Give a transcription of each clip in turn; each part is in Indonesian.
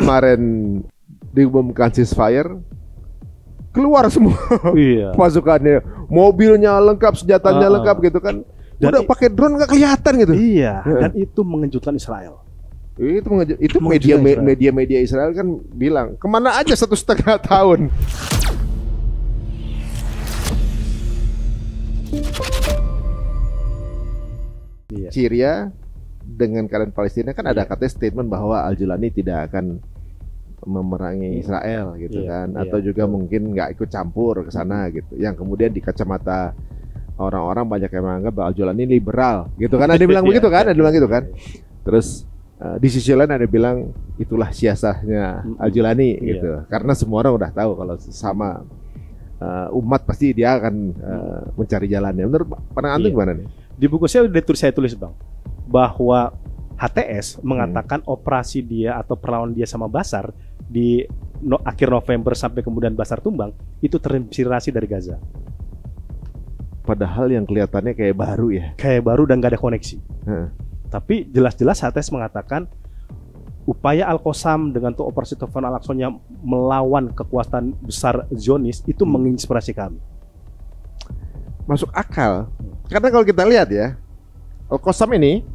kemarin diumumkan ceasefire, keluar semua pasukannya, mobilnya lengkap, senjatanya lengkap gitu kan. Dan udah pakai drone nggak kelihatan gitu. Iya, dan itu mengejutkan Israel. Itu media Israel kan bilang, kemana aja 1,5 tahun. Syria dengan keadaan Palestina kan ada katanya statement bahwa Al-Julani tidak akan memerangi Israel gitu kan, atau juga mungkin nggak ikut campur ke sana gitu. Yang kemudian di kacamata orang-orang banyak yang menganggap bahwa Al-Julani liberal gitu kan, ada yang bilang begitu kan, ada yang bilang gitu kan. Terus di sisi lain ada yang bilang itulah siasatnya Al-Julani gitu, karena semua orang udah tahu kalau sama umat pasti dia akan mencari jalannya. Menurut pandangan Anda gimana nih? Di buku saya tulis Bang, bahwa HTS mengatakan operasi dia atau perlawanan dia sama Bashar di akhir November sampai kemudian Bashar tumbang itu terinspirasi dari Gaza. Padahal yang kelihatannya kayak baru ya. Kayak baru dan gak ada koneksi. Tapi jelas-jelas HTS mengatakan upaya Al-Qassam dengan tuh operasi Tufan Al-Aqsa-nya melawan kekuasaan besar Zionis itu menginspirasi kami. Masuk akal. Karena kalau kita lihat ya, Al-Qassam ini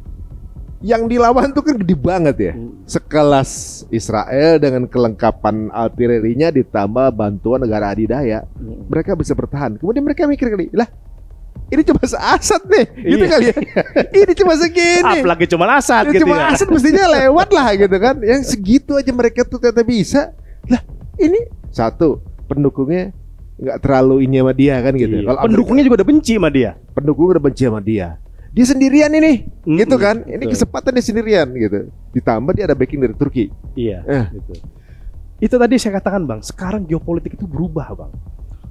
yang dilawan tuh kan gede banget ya. Sekelas Israel dengan kelengkapan artilerinya ditambah bantuan negara adidaya, mereka bisa bertahan. Kemudian mereka mikir kali, lah ini cuma se-Assad nih, gitu kali ya. Ini cuma segini. Apalagi cuma Assad gitu cuma Assad mestinya lewat lah gitu kan. Yang segitu aja mereka tuh ternyata bisa. Lah ini satu, pendukungnya nggak terlalu ini sama dia kan gitu. Kalau pendukungnya juga udah benci sama dia. Pendukung udah benci sama dia. Dia sendirian ini, gitu kan? Ini kesempatan dia sendirian gitu. Ditambah dia ada backing dari Turki. Iya. Gitu. Itu tadi saya katakan Bang. Sekarang geopolitik itu berubah Bang.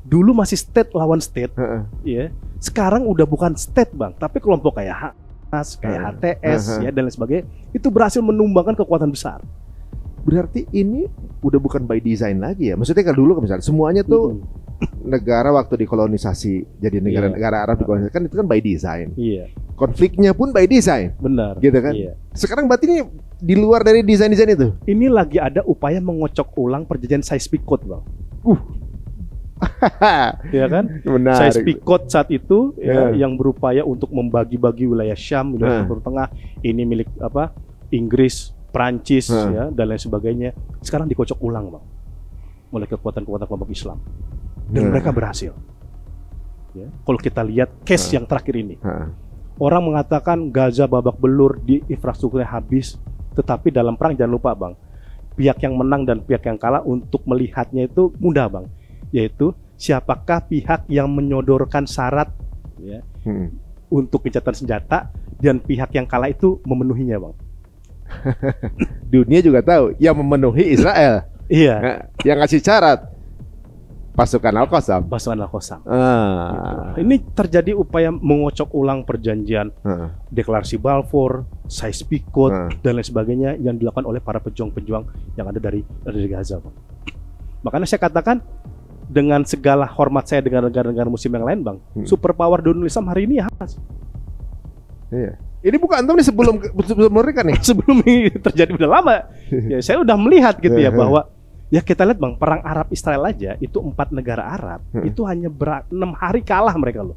Dulu masih state lawan state, ya. Sekarang udah bukan state Bang, tapi kelompok kayak Hamas, kayak HTS, ya dan lain sebagainya. Itu berhasil menumbangkan kekuatan besar. Berarti ini udah bukan by design lagi ya. Maksudnya kalau dulu misalnya semuanya tuh negara waktu dikolonisasi jadi negara Arab dikolonisasi kan itu kan by design. Konfliknya pun by design. Benar. Gitu kan. Sekarang berarti ini di luar dari desain-desain itu. Ini lagi ada upaya mengocok ulang perjanjian Sykes-Picot Bang. Ya kan? Sykes-Picot saat itu yang berupaya untuk membagi-bagi wilayah Syam, wilayah Timur Tengah, ini milik apa? Inggris, Prancis ya dan lain sebagainya. Sekarang dikocok ulang Bang oleh kekuatan-kekuatan kelompok Islam. Dan mereka berhasil. Ya. Kalau kita lihat case yang terakhir ini, orang mengatakan Gaza babak belur, di infrastrukturnya habis. Tetapi dalam perang jangan lupa Bang, pihak yang menang dan pihak yang kalah untuk melihatnya itu mudah Bang. Yaitu siapakah pihak yang menyodorkan syarat ya, untuk gencatan senjata dan pihak yang kalah itu memenuhinya Bang. Dunia juga tahu yang memenuhi Israel. Iya. Yang ngasih syarat pasukan Al-Qassam. Pasukan Al-Qassam. Gitu. Ini terjadi upaya mengocok ulang perjanjian deklarasi Balfour, Sykes-Picot dan lain sebagainya yang dilakukan oleh para pejuang-pejuang yang ada dari Gaza. Bang. Makanya saya katakan dengan segala hormat saya dengan negara-negara muslim yang lain Bang, superpower dunia Islam hari ini ya Hamas. Iya. Ini bukan antum nih sebelum mereka nih. Sebelum ini terjadi udah lama. Ya saya udah melihat gitu ya bahwa ya kita lihat Bang, perang Arab Israel aja itu 4 negara Arab itu hanya 6 hari kalah mereka loh.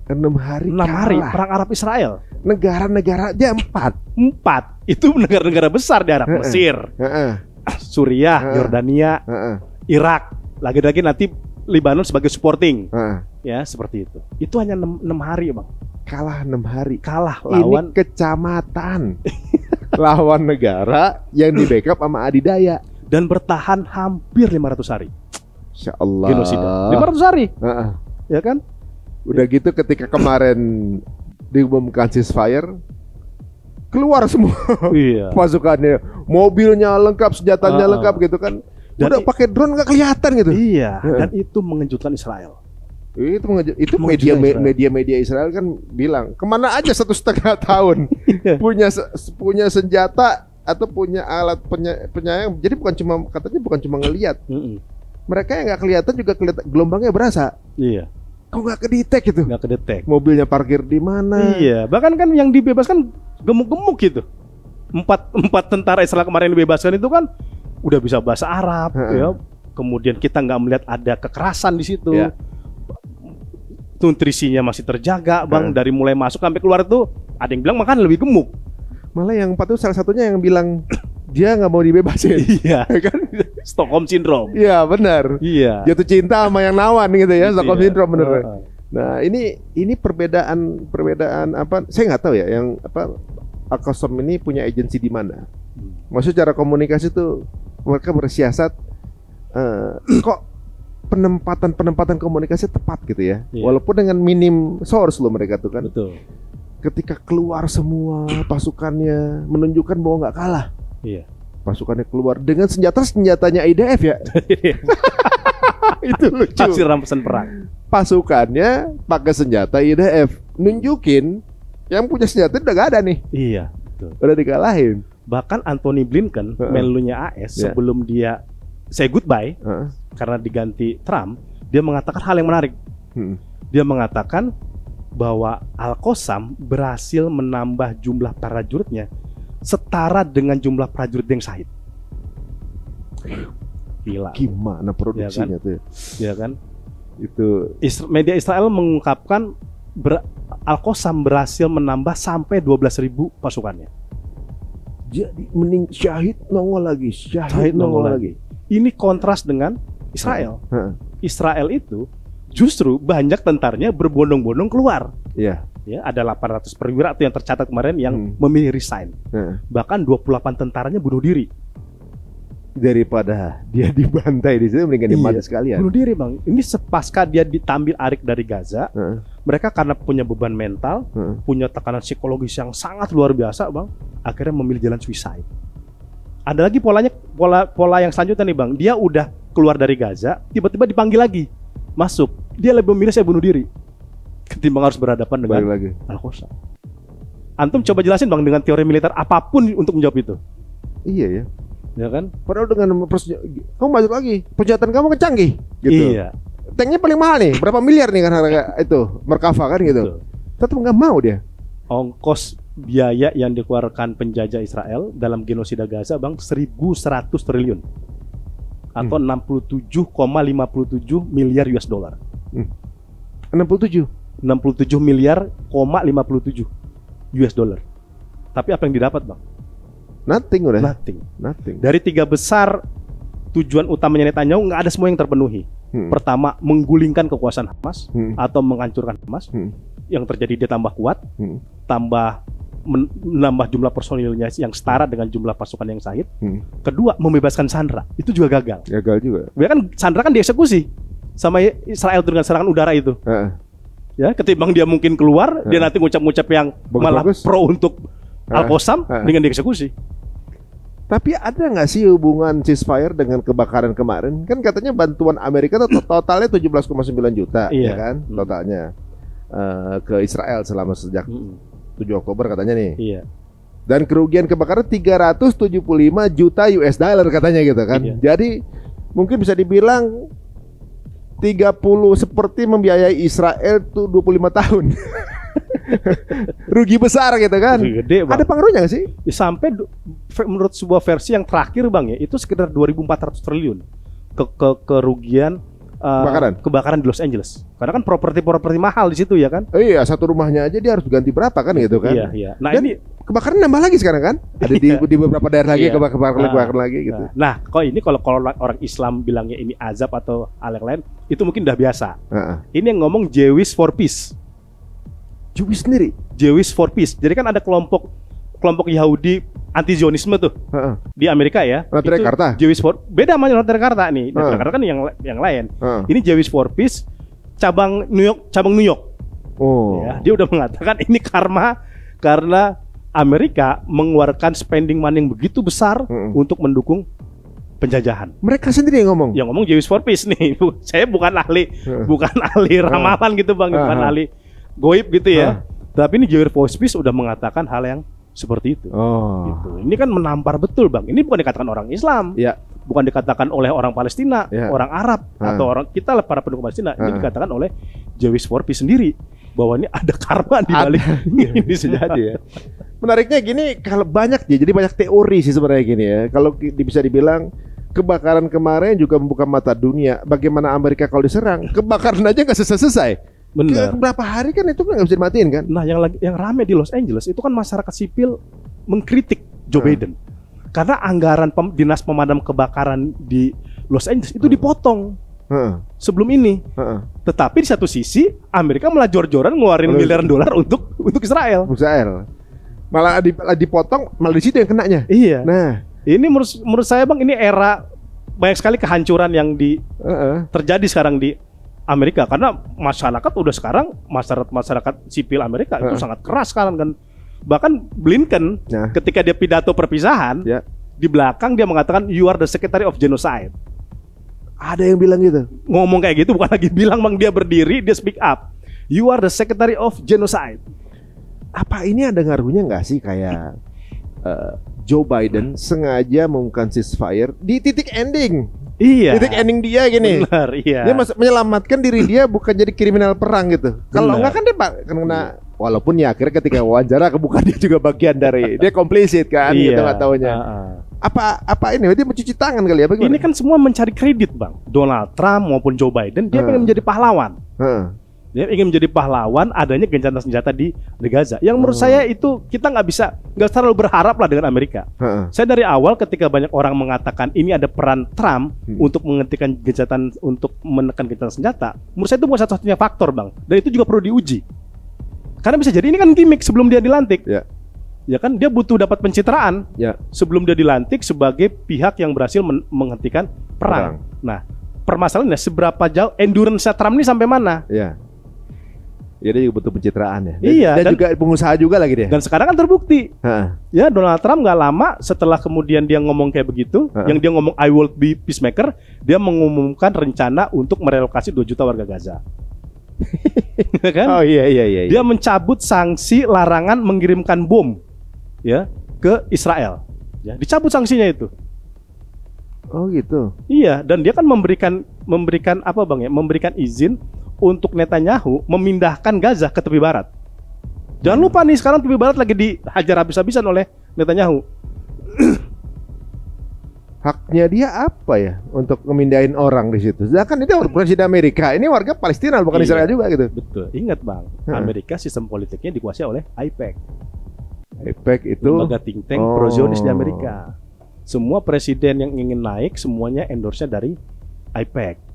6 hari perang Arab Israel. Negara-negara aja 4. Itu negara-negara besar di Arab, Mesir, Suriah, Yordania, Irak. Lagi-lagi nanti Lebanon sebagai supporting. Ya, seperti itu. Itu hanya 6 hari, Bang. Kalah 6 hari. Kalah lawan ini kecamatan. Lawan negara yang di backup sama adidaya dan bertahan hampir 500 hari. Insya Allah. Genosida. 500 hari. Ya kan? Udah gitu ketika kemarin diumumkan ceasefire, keluar semua pasukannya, mobilnya lengkap, senjatanya lengkap gitu kan. Dan udah pakai drone nggak kelihatan gitu. Iya. Dan itu mengejutkan Israel. Itu media Israel kan bilang, kemana aja 1,5 tahun punya senjata atau punya alat penyayang. Jadi katanya bukan cuma ngelihat. Mereka yang nggak kelihatan juga kelihatan, gelombangnya berasa. Iya. Kok nggak kedetek gitu? Nggak kedetek. Mobilnya parkir di mana? Iya. Bahkan kan yang dibebaskan gemuk-gemuk gitu. Empat tentara Israel kemarin dibebaskan itu kan udah bisa bahasa Arab, ya. Kemudian kita nggak melihat ada kekerasan di situ. Nutrisinya masih terjaga, Bang. Dari mulai masuk sampai keluar tuh ada yang bilang makan lebih gemuk. Malah yang patut salah satunya yang bilang dia nggak mau dibebasin. Iya, kan Stockholm Syndrome. Iya, benar. Iya. Jatuh cinta sama yang nawan gitu ya, Stockholm Syndrome bener. Nah, ini perbedaan apa? Saya nggak tahu ya, yang apa Al-Qassam ini punya agensi di mana. Maksudnya cara komunikasi tuh mereka bersiasat kok penempatan komunikasi tepat gitu ya. Walaupun dengan minim source loh mereka tuh kan. Betul. Ketika keluar semua pasukannya menunjukkan bahwa nggak kalah. Iya. Pasukannya keluar dengan senjatanya IDF ya. Itu lucu. Hasil rampasan perang. Pasukannya pakai senjata IDF, nunjukin yang punya senjata udah gak ada nih. Iya, betul. Udah dikalahin. Bahkan Antony Blinken, menlunya AS, sebelum dia say goodbye karena diganti Trump, dia mengatakan hal yang menarik. Dia mengatakan bahwa Al-Qassam berhasil menambah jumlah prajuritnya setara dengan jumlah prajurit yang syahid. Gila. Gimana produksinya tuh? Ya kan? Itu media Israel mengungkapkan Al-Qassam berhasil menambah sampai 12.000 pasukannya. Jadi syahid nongol lagi, syahid nongol lagi. Ini kontras dengan Israel. Israel itu justru banyak tentaranya berbondong-bondong keluar. Iya. Ya, ada 800 perwira yang tercatat kemarin yang memilih resign. Bahkan 28 tentaranya bunuh diri. Daripada dia dibantai di situ mendingan dimati sekalian. Bunuh diri, Bang. Ini sepasca dia diambil Arik dari Gaza. Mereka karena punya beban mental, punya tekanan psikologis yang sangat luar biasa, Bang. Akhirnya memilih jalan suicide. Ada lagi pola yang selanjutnya nih, Bang. Dia udah keluar dari Gaza, tiba-tiba dipanggil lagi. Masuk. Dia lebih memilih saya bunuh diri ketimbang harus berhadapan dengan Al-Qassam. Antum coba jelasin, Bang, dengan teori militer apapun untuk menjawab itu. Iya ya. Ya kan? Padahal dengan kamu masuk lagi, persenjataan kamu kecanggih gitu. Iya. Tanknya paling mahal nih, berapa miliar nih kan harga itu Merkava kan gitu. Tetap nggak mau dia. Ongkos biaya yang dikeluarkan penjajah Israel dalam genosida Gaza, Bang, 1.100 triliun atau 67,57 miliar US dollar. 67 miliar, 57 US dollar. Tapi apa yang didapat, Bang? Nothing udah. Nothing. Dari 3 besar tujuan utamanya Netanyahu nggak ada semua yang terpenuhi. Pertama, menggulingkan kekuasaan Hamas atau menghancurkan Hamas. Yang terjadi dia tambah kuat, menambah jumlah personilnya yang setara dengan jumlah pasukan yang syahid. Kedua, membebaskan Sandra. Itu juga gagal. Gagal juga. Ya kan Sandra kan dieksekusi sama Israel dengan serangan udara itu. Ya, ketimbang dia mungkin keluar, dia nanti ngucap-ngucap yang malah pro untuk Al-Qassam dengan dieksekusi. Tapi ada nggak sih hubungan ceasefire dengan kebakaran kemarin? Kan katanya bantuan Amerika totalnya 17,9 juta, ya kan? Totalnya ke Israel selama sejak 7 Oktober katanya nih. Iya. Dan kerugian kebakaran 375 juta US dollar katanya gitu kan. Jadi mungkin bisa dibilang 30 seperti membiayai Israel tuh 25 tahun. Rugi besar gitu kan. Gede, Bang. Ada pengaruhnya nggak sih? Sampai menurut sebuah versi yang terakhir, Bang, ya, itu sekitar 2.400 triliun kerugian kebakaran di Los Angeles. Karena kan properti mahal di situ ya kan. Iya, satu rumahnya aja dia harus ganti berapa kan gitu kan. Iya. Nah, dan ini kebakaran nambah lagi sekarang kan? Ada di beberapa daerah lagi kebakaran lagi gitu. Nah, kalau orang Islam bilangnya ini azab atau hal yang lain, itu mungkin udah biasa. Ini yang ngomong Jewish for Peace. Jewish sendiri, Jewish for Peace. Jadi kan ada kelompok Yahudi anti Zionisme tuh di Amerika ya. North Jakarta. Jewish for beda sama North Jakarta nih. North Jakarta kan yang lain. Ini Jewish for Peace cabang New York. Oh. Ya, dia udah mengatakan ini karena Amerika mengeluarkan spending money yang begitu besar untuk mendukung penjajahan. Mereka sendiri yang ngomong. Yang ngomong Jewish for Peace nih. Saya bukan ahli ramalan gitu, Bang, bukan ahli goib gitu ya. Tapi ini Jewish for Peace udah mengatakan hal yang seperti itu. Gitu. Ini kan menampar betul, Bang. Ini bukan dikatakan orang Islam. Bukan dikatakan oleh orang Palestina, orang Arab atau orang kita para pendukung Palestina. Ini dikatakan oleh Jewish for Peace sendiri bahwa ini ada karma di balik ini bisa jadi ya. Menariknya gini, kalau jadi banyak teori sih sebenarnya gini ya. Kalau bisa dibilang kebakaran kemarin juga membuka mata dunia. Bagaimana Amerika kalau diserang, kebakaran aja nggak selesai. Benar. Berapa hari kan itu nggak bisa dimatiin kan? Nah, yang rame di Los Angeles itu kan masyarakat sipil mengkritik Joe Biden karena anggaran dinas pemadam kebakaran di Los Angeles itu dipotong sebelum ini. Tetapi di satu sisi Amerika malah jor-joran ngeluarin miliaran dolar untuk Israel. Malah dipotong, malah di situ yang kenanya. Iya. Nah, ini menurut saya Bang, ini era banyak sekali kehancuran yang terjadi sekarang di Amerika karena masyarakat udah sekarang masyarakat sipil Amerika itu sangat keras sekarang kan. Bahkan Blinken ketika dia pidato perpisahan di belakang dia mengatakan you are the secretary of genocide. Ada yang bilang gitu. Ngomong kayak gitu bukan lagi bilang, Bang, dia berdiri, dia speak up. You are the secretary of genocide. Apa ini ada ngaruhnya nggak sih kayak Joe Biden sengaja mengumumkan ceasefire di titik ending? Iya. Titik ending dia gini. Benar, iya. Dia menyelamatkan diri dia bukan jadi kriminal perang gitu. Kalau enggak kan dia kena, walaupun ya akhirnya ketika wawancara kebuka dia juga bagian dari dia komplisit kan, gitu nggak taunya. Apa ini? Dia mencuci tangan kali ya? Bagaimana? Ini kan semua mencari kredit, Bang. Donald Trump maupun Joe Biden dia pengen menjadi pahlawan. Dia ingin menjadi pahlawan adanya gencatan senjata di Gaza. Yang menurut saya itu kita nggak terlalu berharap lah dengan Amerika. Saya dari awal ketika banyak orang mengatakan ini ada peran Trump untuk menghentikan untuk menekan gencatan senjata, menurut saya itu bukan satu-satunya faktor, Bang. Dan itu juga perlu diuji. Karena bisa jadi ini kan gimmick sebelum dia dilantik. Ya kan dia butuh dapat pencitraan sebelum dia dilantik sebagai pihak yang berhasil menghentikan perang. Nah, permasalahannya seberapa jauh endurance Trump ini sampai mana? Ya dia juga butuh pencitraan ya. Dan juga pengusaha juga lagi dia. Dan sekarang kan terbukti. Ya, Donald Trump nggak lama setelah kemudian dia ngomong kayak begitu, yang dia ngomong I will be peacemaker, dia mengumumkan rencana untuk merelokasi 2 juta warga Gaza. Kan? Oh iya. Dia mencabut sanksi larangan mengirimkan bom ke Israel. Ya, dicabut sanksinya itu. Oh gitu. Iya, dan dia kan memberikan apa, Bang ya? Memberikan izin untuk Netanyahu memindahkan Gaza ke tepi barat. Jangan lupa nih, sekarang tepi barat lagi dihajar habis-habisan oleh Netanyahu. Haknya dia apa ya untuk memindahin orang di situ? Sedangkan itu presiden Amerika, ini warga Palestina bukan Israel juga gitu. Betul. Ingat, Bang, Amerika sistem politiknya dikuasai oleh AIPAC. AIPAC itu lembaga think tank pro-Zionis di Amerika. Semua presiden yang ingin naik semuanya endorse-nya dari AIPAC.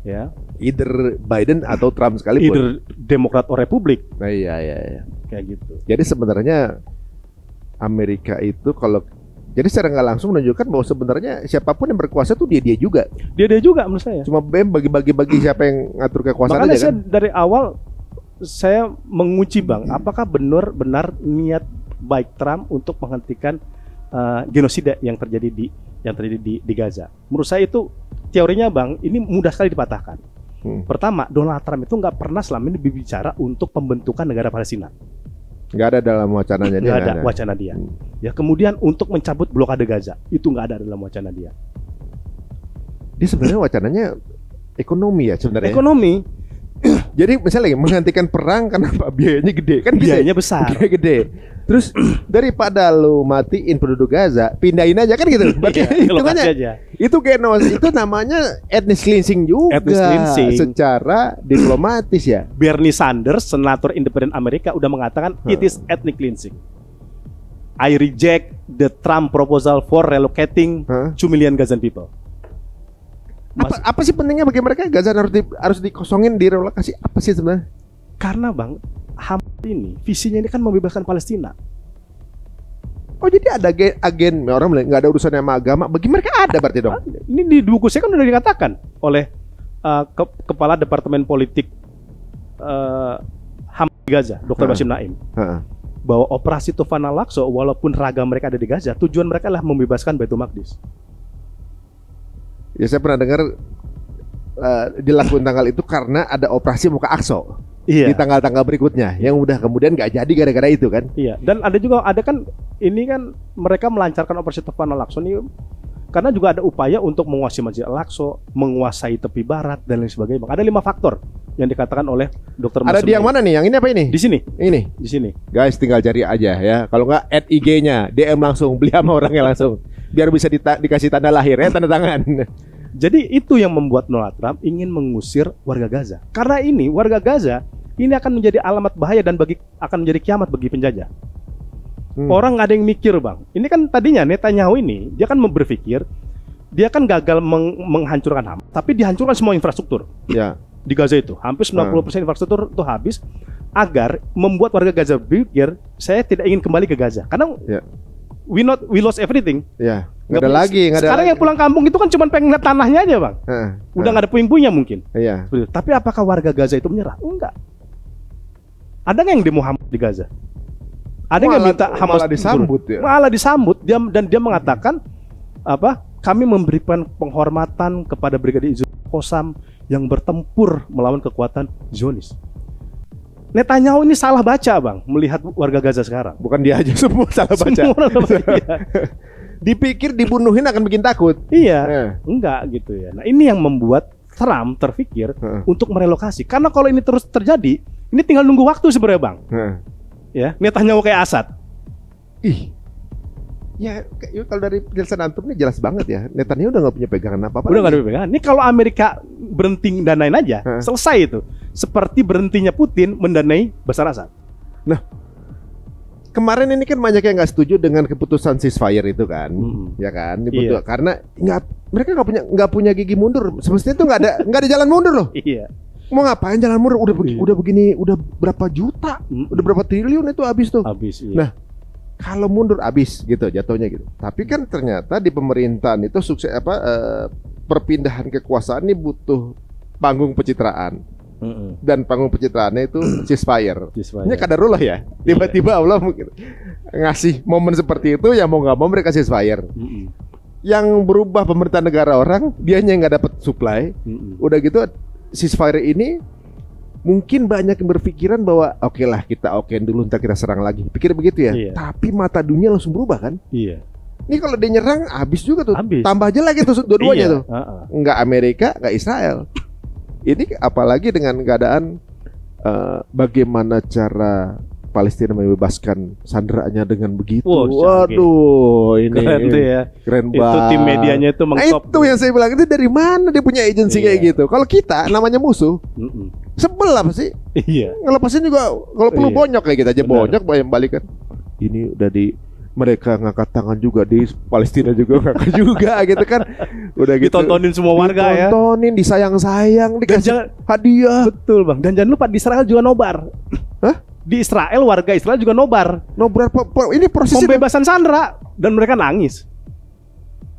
Ya, either Biden atau Trump sekalipun. Either Demokrat atau Republik. Nah, iya. Kayak gitu. Jadi sebenarnya Amerika itu jadi secara nggak langsung menunjukkan bahwa sebenarnya siapapun yang berkuasa tuh dia juga. Dia juga menurut saya. Cuma bagi siapa yang ngatur kekuasaan. Makanya aja saya kan? Dari awal saya menguji, Bang, apakah benar niat baik Trump untuk menghentikan genosida yang terjadi di Gaza. Menurut saya itu teorinya, Bang, ini mudah sekali dipatahkan. Pertama, Donald Trump itu nggak pernah selama ini berbicara untuk pembentukan negara Palestina. Nggak ada dalam wacananya dia. Nggak ada wacana dia. Ya, kemudian untuk mencabut blokade Gaza itu nggak ada dalam wacana dia. Dia sebenarnya wacananya ekonomi ya sebenarnya. Ekonomi. Jadi misalnya menghentikan perang karena biayanya gede kan? Biayanya besar. Gede. Terus daripada lu matiin penduduk Gaza, pindahin aja kan gitu. Itu itu namanya ethnic cleansing juga. Secara diplomatis ya. Bernie Sanders, senator independen Amerika, udah mengatakan it is ethnic cleansing. I reject the Trump proposal for relocating 2 million Gazan people. Apa sih pentingnya bagi mereka Gaza harus dikosongin, direlokasi? Apa sih sebenarnya? Karena, Bang, Hamas ini visinya ini kan membebaskan Palestina. Oh, jadi ada agen orang bilang nggak ada urusannya sama agama. Bagi mereka ada berarti dong. Ini di buku saya kan udah dikatakan oleh kepala departemen politik Hamas di Gaza, Dr. Basim Naim, bahwa operasi Tufan al-Aqsa walaupun ragam mereka ada di Gaza, tujuan mereka adalah membebaskan Baitul Maqdis. Ya, saya pernah dengar dilakukan tanggal itu karena ada operasi Muka Aqsa. Di tanggal-tanggal berikutnya yang udah kemudian nggak jadi gara-gara itu kan. Iya, dan ada kan ini kan mereka melancarkan operasi Tufan al-Aqsa ini karena juga ada upaya untuk menguasai Masjid Al-Aqsa, menguasai tepi barat dan lain sebagainya. Ada 5 faktor yang dikatakan oleh Dr. Ada di yang mana nih? Yang ini apa ini? Di sini. Ini. Di sini. Guys, tinggal cari aja ya. Kalau nggak add IG-nya, DM langsung, beli sama orangnya langsung. biar bisa dikasih tanda lahir ya, tanda tangan. Jadi itu yang membuat Donald Trump ingin mengusir warga Gaza. Karena ini warga Gaza ini akan menjadi alamat bahaya dan akan menjadi kiamat bagi penjajah. Orang nggak ada yang mikir, Bang. Ini kan tadinya Netanyahu ini dia kan berpikir dia kan gagal menghancurkan Hamas, tapi dihancurkan semua infrastruktur. Ya. Di Gaza itu hampir 90% infrastruktur itu habis agar membuat warga Gaza berpikir saya tidak ingin kembali ke Gaza karena we lost everything. Ya. Nggak ada lagi. Sekarang yang pulang kampung itu kan cuma pengen lihat tanahnya aja, Bang. Udah nggak ada puing-puingnya mungkin. Iya. Tapi apakah warga Gaza itu menyerah? Enggak. Ada nggak yang demo Hamas di Gaza? Ada yang minta Hamas disambut ya? Malah disambut dan dia mengatakan kami memberikan penghormatan kepada Brigadir Qassam yang bertempur melawan kekuatan Zionis. Netanyahu ini salah baca, Bang, melihat warga Gaza sekarang. Bukan dia aja, semua salah baca. Dipikir dibunuhin akan bikin takut. Iya, enggak gitu ya. Nah, ini yang membuat Trump terpikir untuk merelokasi. Karena kalau ini terus terjadi, ini tinggal nunggu waktu sebenarnya, Bang. Ya, Netanyahu kayak Assad. Ya, kalau dari penjelasan antum ini jelas banget ya. Netanyahu udah nggak punya pegangan apa-apa. Udah nggak ada pegangan. Ini kalau Amerika berhenti danain aja, selesai itu. Seperti berhentinya Putin mendanai Bashar Assad. Nah, kemarin ini kan banyak yang nggak setuju dengan keputusan ceasefire itu kan, ya kan? Iya. Karena mereka nggak punya gigi mundur. Semestinya itu nggak ada jalan mundur loh. Iya. Mau ngapain jalan mundur? Udah begini, udah berapa juta, udah berapa triliun itu habis tuh. Habis. Iya. Nah, kalau mundur habis gitu jatuhnya gitu. Tapi kan ternyata di pemerintahan itu sukses perpindahan kekuasaan ini butuh panggung pencitraan. Dan panggung pencitraannya itu ceasefire. Ini kadarullah ya. Tiba-tiba Allah mungkin ngasih momen seperti itu ya mau nggak mau mereka ceasefire. Yang berubah pemerintahan negara orang, dianya nggak dapat supply. Udah gitu ceasefire ini mungkin banyak yang berpikiran bahwa oke lah kita dulu ntar kita serang lagi. Pikir begitu ya. Tapi mata dunia langsung berubah kan? Iya. Ini kalau dia nyerang habis juga tuh. Habis. Tambah aja lagi tuh dua-duanya tuh. Nggak Amerika, nggak Israel. Ini apalagi dengan keadaan bagaimana cara Palestina membebaskan sanderanya dengan begitu. Waduh, ini keren tuh ya. Keren banget. Itu tim medianya itu mengtop. Itu yang saya bilang, itu dari mana dia punya agensi kayak gitu. Kalau kita namanya musuh, sebel apa sih? Iya. Ngelepasin juga kalau perlu bonyok kayak kita aja. Bonyok balikan. Ini udah mereka ngangkat tangan juga di Palestina juga ngangkat juga gitu kan. Udah gitu. Ditontonin semua warga ya. Ditontonin, disayang-sayang, dikasih hadiah. Betul, Bang. Dan jangan lupa di Israel juga nobar. Hah? Di Israel warga Israel juga nobar. Nobar ini proses pembebasan sandera dan mereka nangis.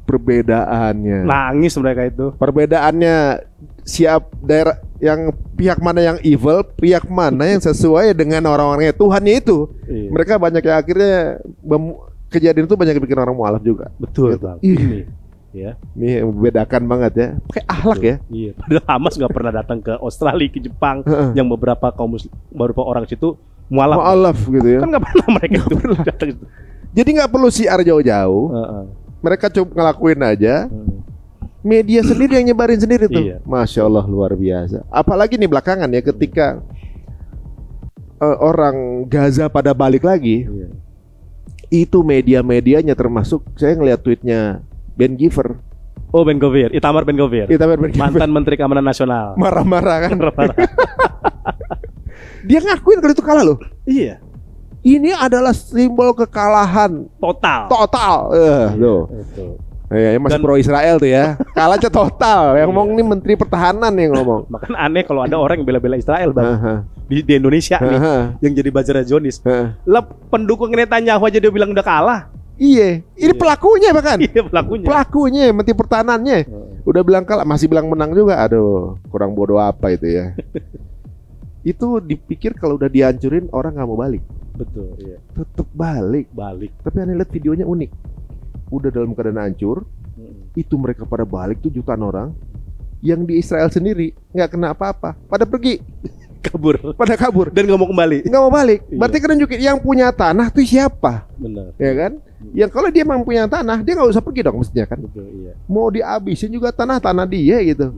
Perbedaannya. Nangis mereka itu. Perbedaannya siap daerah yang pihak mana yang evil, pihak mana yang sesuai dengan orang-orangnya Tuhannya itu. Iya. Mereka banyak yang akhirnya kejadian itu banyak bikin orang mualaf juga. Betul, Bang. Ini ya. Ini membedakan banget ya. Pakai akhlak ya. Iya. Padahal Hamas nggak pernah datang ke Australia, ke Jepang, yang beberapa orang situ mualaf gitu ya. Kan nggak pernah mereka itu datang. Jadi nggak perlu siar jauh-jauh. Mereka coba ngelakuin aja. Media sendiri yang nyebarin sendiri tuh. Iya. Masya Allah luar biasa. Apalagi nih belakangan ya ketika orang Gaza pada balik lagi. Iya. Itu media-medianya termasuk saya ngeliat tweetnya Ben Gvir. Oh, Ben Gvir, Itamar Ben Gvir. Mantan Menteri Keamanan Nasional. Marah-marah kan. Dia ngakuin kalau itu kalah loh. Iya. Ini adalah simbol kekalahan total. Loh. Ya, masih pro Israel tuh ya. Kalahnya total. Yang ngomong nih Menteri Pertahanan yang ngomong. Makan aneh kalau ada orang yang bela-bela Israel, Bang. Di Indonesia nih yang jadi bajara Zionis. Lah pendukung Netanyahu aja dia bilang udah kalah. Iya, ini pelakunya bahkan. Iya, pelakunya, Menteri Pertahanannya. Udah bilang kalah, masih bilang menang juga. Aduh, kurang bodoh apa itu ya. Itu dipikir kalau udah dihancurin orang nggak mau balik. Betul, iya. Tetap balik. Tapi aneh lihat videonya unik. Udah dalam keadaan hancur, itu mereka pada balik tuh jutaan orang. Yang di Israel sendiri nggak kena apa-apa, pada pergi. Pada kabur dan nggak mau kembali. Nggak mau balik. Berarti kan nunjukin yang punya tanah tuh siapa? Benar. Ya kan? Yang kalau dia memang punya tanah, dia nggak usah pergi dong mestinya kan? Betul, iya. Mau dihabisin juga tanah dia gitu.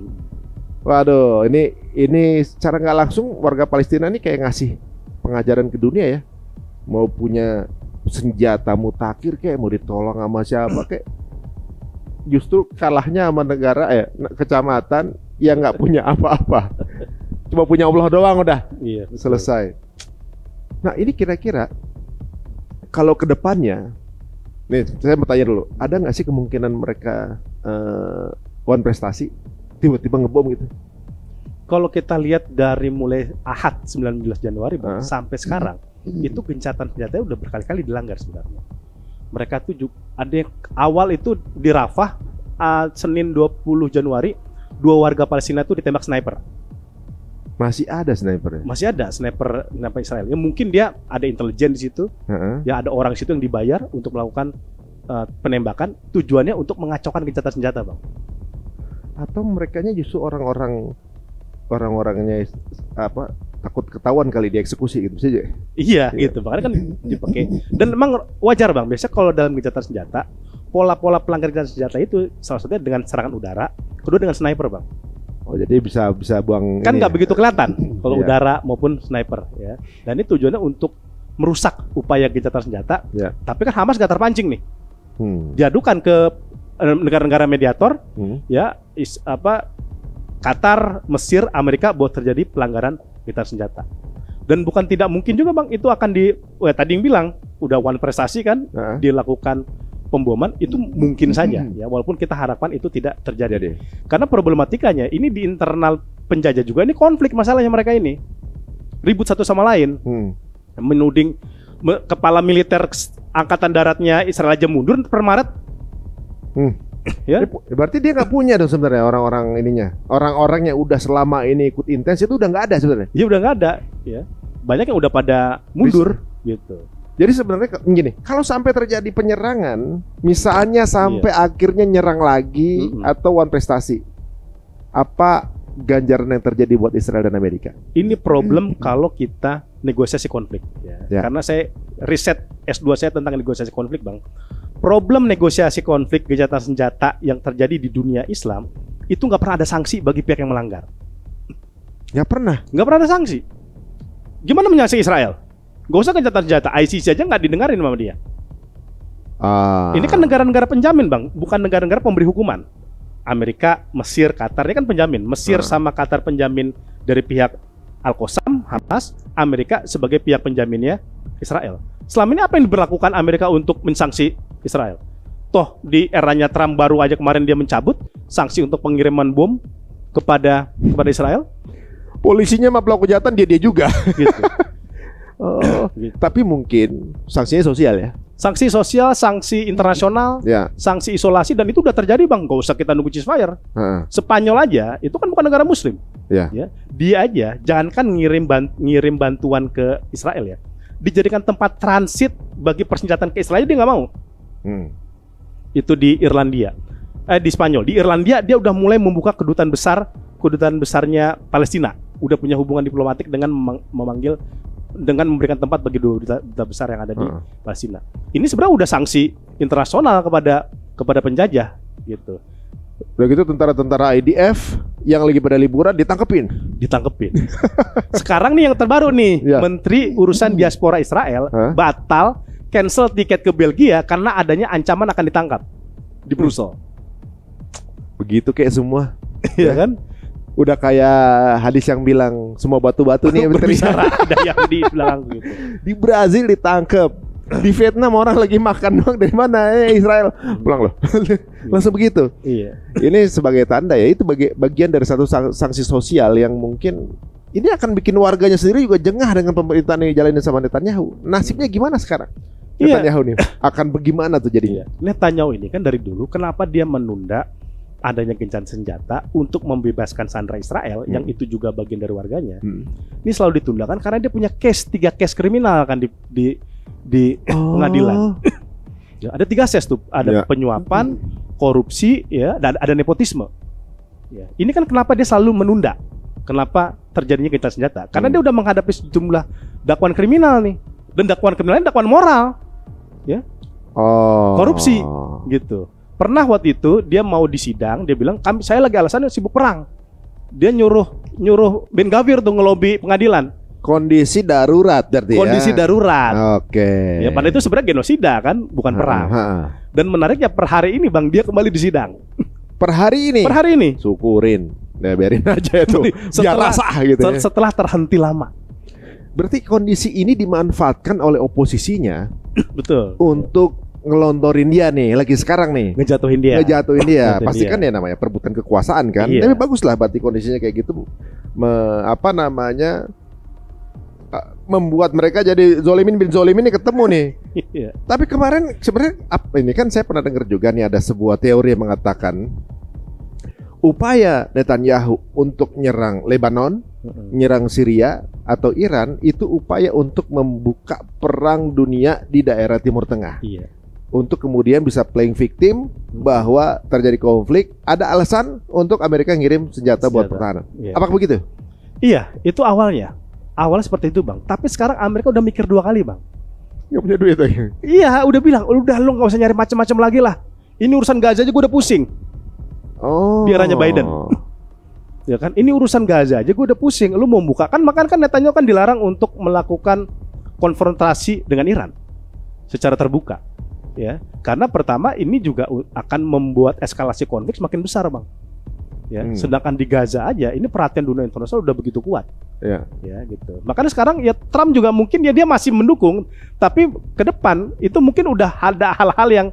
Waduh, ini secara nggak langsung warga Palestina ini kayak ngasih pengajaran ke dunia ya. Mau punya senjata mutakhir kayak mau ditolong sama siapa kayak justru kalahnya sama negara kecamatan yang nggak punya apa-apa, cuma punya Allah doang udah. Iya, selesai. Nah ini kira-kira kalau kedepannya, nih saya mau tanya dulu, ada nggak sih kemungkinan mereka one prestasi tiba-tiba ngebom gitu? Kalau kita lihat dari mulai Ahad 19 Januari Bang, sampai sekarang itu gencatan senjata udah berkali-kali dilanggar sebenarnya. Mereka tuh juga, ada yang awal itu di Rafah Senin 20 Januari 2 warga Palestina tuh ditembak sniper. Masih ada sniper ya? Masih ada sniper Israel. Ya mungkin dia ada intelijen di situ. Ya ada orang di situ yang dibayar untuk melakukan penembakan, tujuannya untuk mengacaukan gencatan senjata, Bang. Atau merekanya justru orang-orangnya apa, takut ketahuan kali dieksekusi gitu saja. Iya, gitu. Makanya kan dipakai. Dan memang wajar, Bang. Biasanya kalau dalam gencatan senjata, pola-pola pelanggaran gencatan senjata itu salah satunya dengan serangan udara, kedua dengan sniper, Bang. Oh, jadi bisa buang. Kan nggak begitu kelihatan kalau udara maupun sniper, ya. Dan ini tujuannya untuk merusak upaya gencatan senjata. Ya. Tapi kan Hamas nggak terpancing nih. Diadukan ke negara-negara mediator, ya, Qatar, Mesir, Amerika bahwa terjadi pelanggaran gencatan senjata. Dan bukan tidak mungkin juga, Bang, itu akan tadi yang bilang udah one prestasi kan, dilakukan pemboman, itu mungkin saja ya, walaupun kita harapkan itu tidak terjadi. Karena problematikanya ini di internal penjajah juga, ini konflik masalahnya mereka ini. Ribut satu sama lain. Menuding kepala militer angkatan daratnya Israel aja mundur per Maret. Ya? Berarti dia nggak punya dong sebenarnya orang-orang ininya. Orang-orang yang udah selama ini ikut intens itu udah nggak ada sebenarnya. Iya, udah nggak ada. Ya, banyak yang udah pada mundur gitu. Jadi sebenarnya gini, kalau sampai terjadi penyerangan, misalnya sampai akhirnya nyerang lagi atau one prestasi, apa ganjaran yang terjadi buat Israel dan Amerika? Ini problem kalau kita negosiasi konflik. Ya. Karena saya riset S2 saya tentang negosiasi konflik, Bang. Problem negosiasi konflik gencatan senjata yang terjadi di dunia Islam itu nggak pernah ada sanksi bagi pihak yang melanggar. Nggak pernah ada sanksi. Gimana menyangsi Israel? Gak usah gencatan senjata, ICC aja nggak didengarin sama dia. Ini kan negara-negara penjamin, Bang, bukan negara-negara pemberi hukuman. Amerika, Mesir, Qatar ini kan penjamin. Mesir sama Qatar penjamin dari pihak Al-Qassam, Hamas, Amerika sebagai pihak penjaminnya Israel. Selama ini apa yang diberlakukan Amerika untuk mensanksi Israel? Toh di eranya Trump baru aja kemarin dia mencabut sanksi untuk pengiriman bom kepada Israel. Polisinya sama pelaku kejahatan dia juga. Gitu. Gitu. Tapi mungkin sanksinya sosial ya. Sanksi sosial, sanksi internasional, sanksi isolasi, dan itu udah terjadi, Bang. Gak usah kita nunggu ceasefire. Spanyol aja, itu kan bukan negara Muslim. Ya. Dia aja, jangankan ngirim bantuan ke Israel ya, dijadikan tempat transit bagi persenjataan ke Israel dia nggak mau. Itu di Irlandia, di Spanyol. Di Irlandia dia udah mulai membuka kedutaan besarnya Palestina. Udah punya hubungan diplomatik dengan dengan memberikan tempat bagi duta besar yang ada di Palestina. Ini sebenarnya udah sanksi internasional kepada penjajah gitu. Udah gitu tentara-tentara IDF yang lagi pada liburan ditangkepin. Sekarang nih yang terbaru nih, Menteri Urusan Diaspora Israel batal cancel tiket ke Belgia karena adanya ancaman akan ditangkap di Brussels. Begitu kayak semua, ya kan? Udah kayak hadis yang bilang semua batu-batu nih berbicara, ada yang di belakang gitu. Di Brazil ditangkap, di Vietnam orang lagi makan doang, dari mana Israel pulang loh. Langsung begitu. Iya. Ini sebagai tanda ya, itu bagian dari satu sanksi sosial yang mungkin ini akan bikin warganya sendiri juga jengah dengan pemerintahan yang dijalanin sama Netanyahu. Nasibnya gimana sekarang? Netanyahu nih akan bagaimana tuh jadinya? Netanyahu ini kan dari dulu kenapa dia menunda adanya gencatan senjata untuk membebaskan sandera Israel yang itu juga bagian dari warganya. Ini selalu ditunda kan karena dia punya 3 case kriminal kan di pengadilan. Ya, ada 3 case tuh, ada penyuapan, korupsi, ya, dan ada nepotisme. Ya, ini kan kenapa dia selalu menunda? Kenapa terjadinya gencatan senjata? Karena dia udah menghadapi sejumlah dakwaan kriminal nih, dan dakwaan kriminalnya dakwaan moral, ya, korupsi, gitu. Pernah waktu itu dia mau disidang, dia bilang saya lagi alasannya sibuk perang. Dia nyuruh Ben Gvir tuh ngelobi pengadilan. Kondisi darurat berarti ya. Kondisi darurat. Oke. Ya, pada itu sebenarnya genosida kan, bukan perang. Dan menariknya per hari ini Bang, dia kembali disidang. Per hari ini. Per hari ini. Syukurin. Ya biarin aja itu. Biar rasa gitu ya. Setelah terhenti lama. Berarti kondisi ini dimanfaatkan oleh oposisinya. Betul. Untuk ngelontorin dia nih lagi sekarang nih. Ngejatuhin dia. Pasti kan ya namanya perebutan kekuasaan kan. Iya. Tapi bagus lah berarti kondisinya kayak gitu. Membuat mereka jadi zolimin bin zolimin ini ketemu nih. Iya. Tapi kemarin sebenarnya ini kan saya pernah dengar juga nih ada sebuah teori yang mengatakan upaya Netanyahu untuk nyerang Lebanon, nyerang Syria atau Iran itu upaya untuk membuka perang dunia di daerah Timur Tengah. Iya. Untuk kemudian bisa playing victim bahwa terjadi konflik, ada alasan untuk Amerika ngirim senjata buat pertahanan. Iya. Apakah begitu? Iya, itu awalnya. Awalnya seperti itu Bang. Tapi sekarang Amerika udah mikir 2 kali Bang. Gak punya duit lagi. Iya, udah bilang, udah lu gak usah nyari macam-macam lagi lah. Ini urusan Gaza aja gue udah pusing. Oh. Biarannya Biden. Ya kan, ini urusan Gaza aja gue udah pusing. Lu mau buka kan, makanya kan Netanyahu kan dilarang untuk melakukan konfrontasi dengan Iran secara terbuka. Ya, karena pertama ini juga akan membuat eskalasi konflik semakin besar Bang. Ya, sedangkan di Gaza aja ini perhatian dunia internasional udah begitu kuat. Ya, gitu. Makanya sekarang ya Trump juga mungkin ya dia masih mendukung, tapi ke depan itu mungkin udah ada hal-hal yang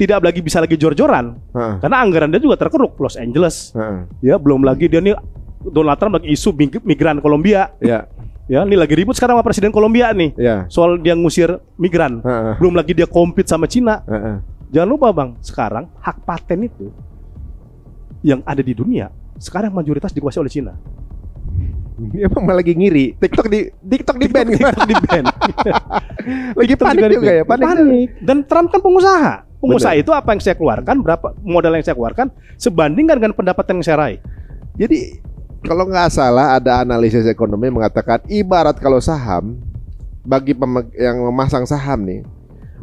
tidak lagi bisa lagi jor-joran. Karena anggaran dia juga terkeruk Los Angeles. Ya, belum lagi dia nih Donald Trump lagi isu migran Kolombia. Ya, ini lagi ribut sekarang sama presiden Kolombia nih. Soal dia ngusir migran. Belum lagi dia compete sama Cina. Jangan lupa Bang, sekarang hak paten itu yang ada di dunia sekarang mayoritas dikuasai oleh Cina. Dia emang lagi ngiri. TikTok di ban. TikTok di ban. Lagi panik juga ya, panik. Dan Trump kan pengusaha. Pengusaha itu apa yang saya keluarkan, berapa modal yang saya keluarkan sebandingkan dengan pendapatan yang saya raih. Jadi kalau nggak salah ada analisis ekonomi mengatakan ibarat kalau saham bagi yang memasang saham nih,